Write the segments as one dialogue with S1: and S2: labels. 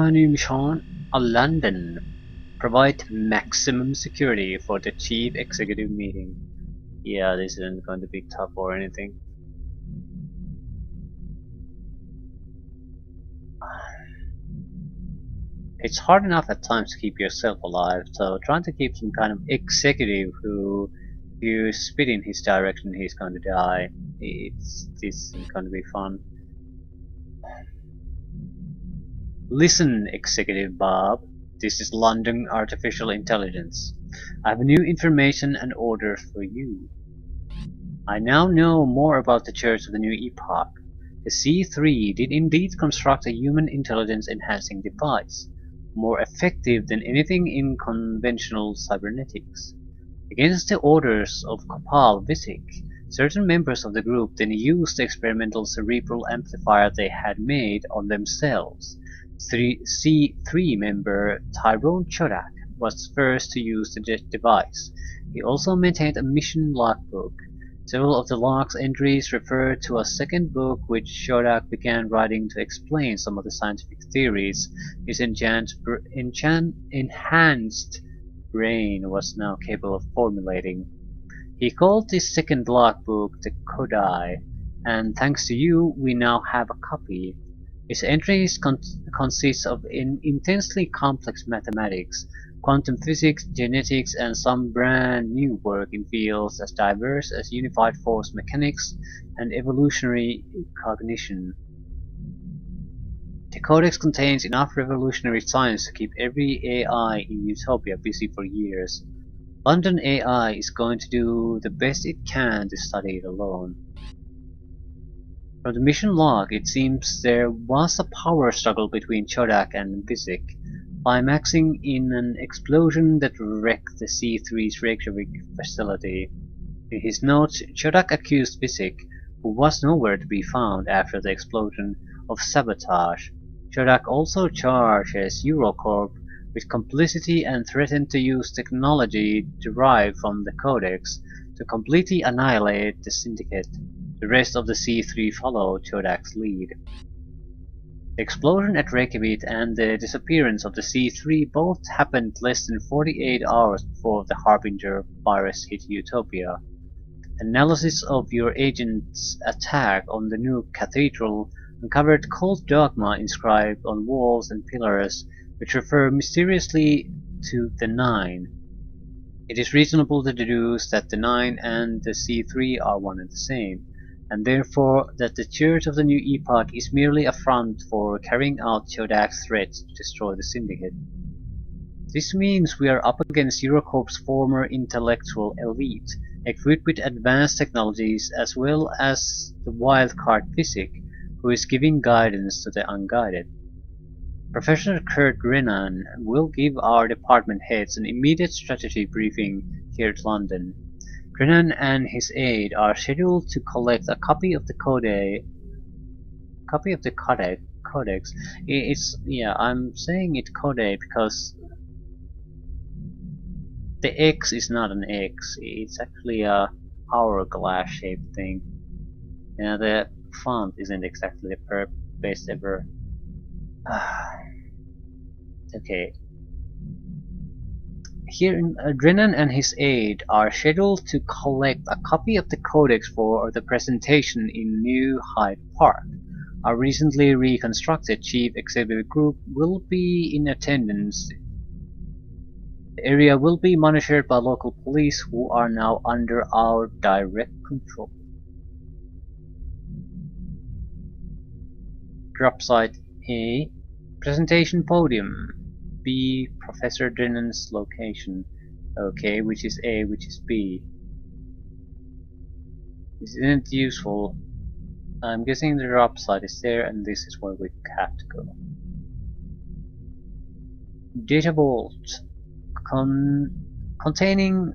S1: premission London. Provide maximum security for the chief executive meeting. Yeah, this isn't going to be tough or anything. It's hard enough at times to keep yourself alive, so trying to keep some kind of executive who you spit in his direction, he's going to die. This isn't going to be fun. Listen, Executive Bob. This is London Artificial Intelligence. I have new information and orders for you. I now know more about the Church of the New Epoch. The C3 did indeed construct a human intelligence enhancing device, more effective than anything in conventional cybernetics. Against the orders of Kopal Visic, certain members of the group then used the experimental cerebral amplifier they had made on themselves. C3 member Tyrone Chodak was first to use the device. He also maintained a mission logbook. Several of the log's entries refer to a second book which Chodak began writing to explain some of the scientific theories his enhanced brain was now capable of formulating. He called this second logbook the Kodai, and thanks to you, we now have a copy. Its entries consist of intensely complex mathematics, quantum physics, genetics, and some brand new work in fields as diverse as unified force mechanics and evolutionary cognition. The codex contains enough revolutionary science to keep every AI in Utopia busy for years. London AI is going to do the best it can to study it alone. From the mission log, it seems there was a power struggle between Chodak and Visic, climaxing in an explosion that wrecked the C3's Reykjavik facility. In his notes, Chodak accused Visic, who was nowhere to be found after the explosion, of sabotage. Chodak also charges Eurocorp with complicity and threatened to use technology derived from the Codex to completely annihilate the Syndicate. The rest of the C3 followed Chodak's lead. The explosion at Reykjavik and the disappearance of the C3 both happened less than 48 hours before the Harbinger virus hit Utopia. Analysis of your agent's attack on the new cathedral uncovered cult dogma inscribed on walls and pillars which refer mysteriously to the Nine. It is reasonable to deduce that the Nine and the C3 are one and the same, and therefore that the Church of the New Epoch is merely a front for carrying out Chodak's threats to destroy the Syndicate. This means we are up against Eurocorp's former intellectual elite, equipped with advanced technologies as well as the wildcard Visic, who is giving guidance to the unguided. Professor Kurt Renan will give our department heads an immediate strategy briefing here at London. Renan and his aide are scheduled to collect a copy of the codex. I'm saying it code because the X is not an X. It's actually a hourglass shaped thing. Yeah, the font isn't exactly the best ever. Okay. Here, Drennan and his aide are scheduled to collect a copy of the codex for the presentation in New Hyde Park. Our recently reconstructed chief executive group will be in attendance. The area will be monitored by local police who are now under our direct control. Drop site A. Presentation podium. B. Professor Drennan's location. Okay, which is A, which is B. This isn't useful. I'm guessing the drop site is there and this is where we have to go. Data vault. Containing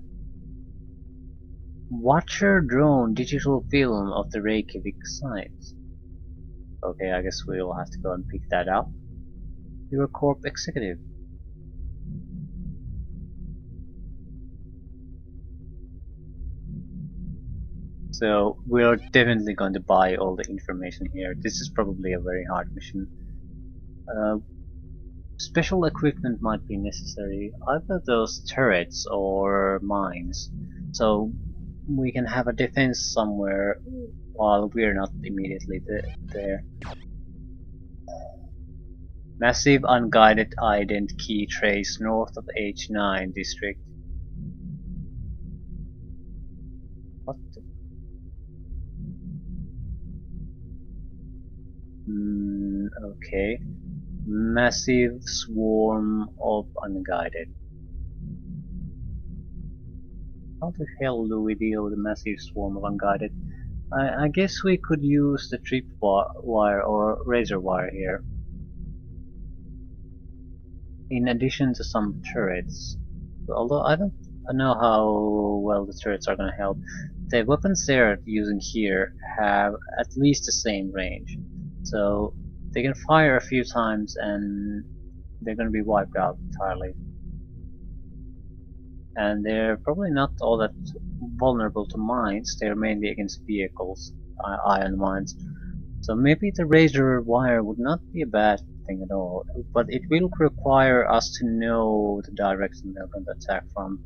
S1: Watcher drone digital film of the Reykjavik site. Okay, I guess we'll have to go and pick that up. Eurocorp executive. So we're definitely going to buy all the information here. This is probably a very hard mission. Special equipment might be necessary, either those turrets or mines, so we can have a defense somewhere while we're not immediately there. Massive unguided ident key trace north of H9 district. What the? Okay. Massive swarm of unguided. How the hell do we deal with a massive swarm of unguided? I guess we could use the tripwire or razor wire here, in addition to some turrets. Although I don't know how well the turrets are gonna help. The weapons they're using here have at least the same range, so they can fire a few times and they're gonna be wiped out entirely. And they're probably not all that vulnerable to mines, they're mainly against vehicles, ion mines. So maybe the razor wire would not be a bad thing at all, but it will require us to know the direction they're going to attack from.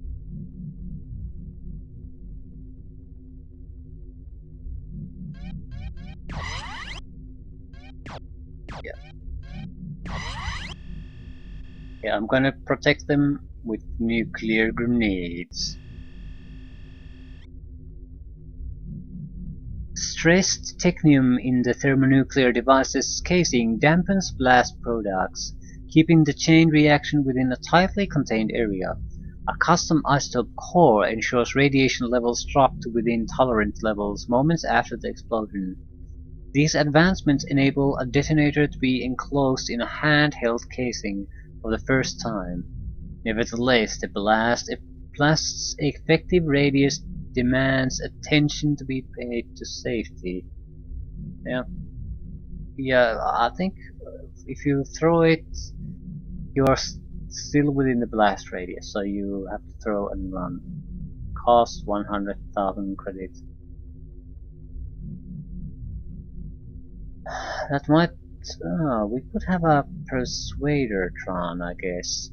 S1: Yeah, I'm gonna protect them with nuclear grenades. Stressed technium in the thermonuclear device's casing dampens blast products, keeping the chain reaction within a tightly contained area. A custom isotope core ensures radiation levels drop to within tolerant levels moments after the explosion. These advancements enable a detonator to be enclosed in a handheld casing for the first time. Nevertheless, the blast's effective radius demands attention to be paid to safety. Yeah, I think if you throw it, you are still within the blast radius, so you have to throw and run. Cost 100,000 credits. That might... we could have a Persuader Tron, I guess.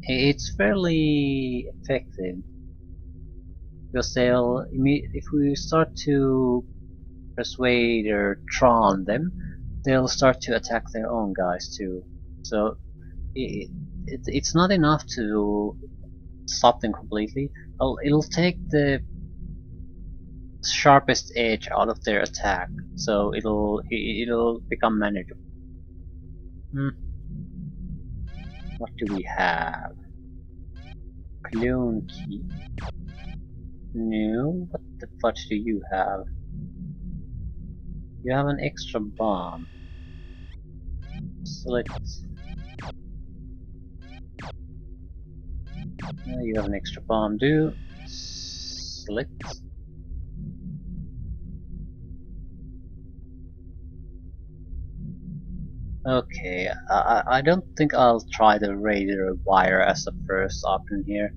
S1: It's fairly effective, because they'll if we start to persuade or Tron them, they'll start to attack their own guys too. So it's not enough to stop them completely. It'll take the sharpest edge out of their attack, so it'll become manageable. What do we have? Clone key. No, what the fudge do you have? You have an extra bomb. Select. You have an extra bomb. Do select. Okay, I don't think I'll try the razor wire as the first option here.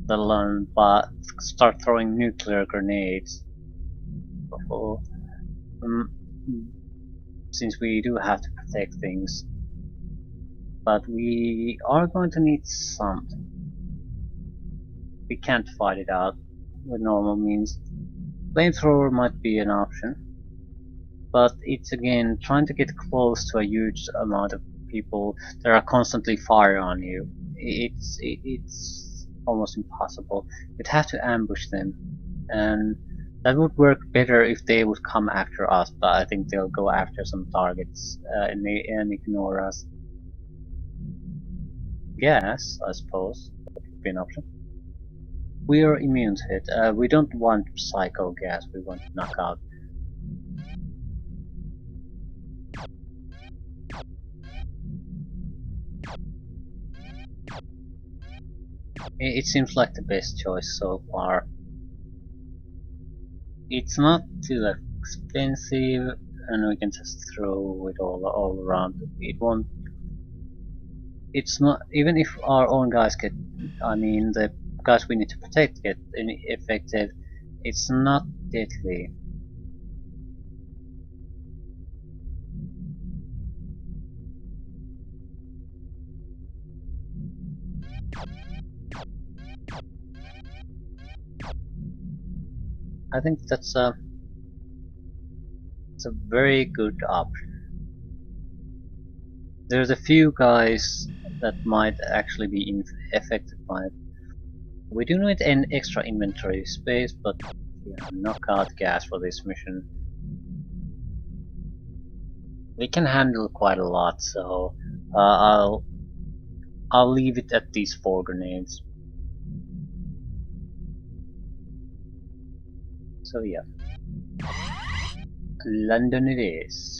S1: Let alone but start throwing nuclear grenades. Since we do have to protect things. But we are going to need something. We can't fight it out with normal means. Flamethrower might be an option. But it's again trying to get close to a huge amount of people that are constantly firing on you. It's almost impossible. You'd have to ambush them, and that would work better if they would come after us. But I think they'll go after some targets and ignore us. Gas, I suppose, that would be an option. We are immune to it. We don't want psycho gas. We want knockout. It seems like the best choice so far. It's not too expensive, and we can just throw it all around. It won't it's not, even if our own guys get, I mean the guys we need to protect get affected, it's not deadly. I think it's a very good option. There's a few guys that might actually be affected by it. We do need an extra inventory space, but yeah, knockout gas for this mission. We can handle quite a lot, so I'll leave it at these 4 grenades. So yeah, London it is.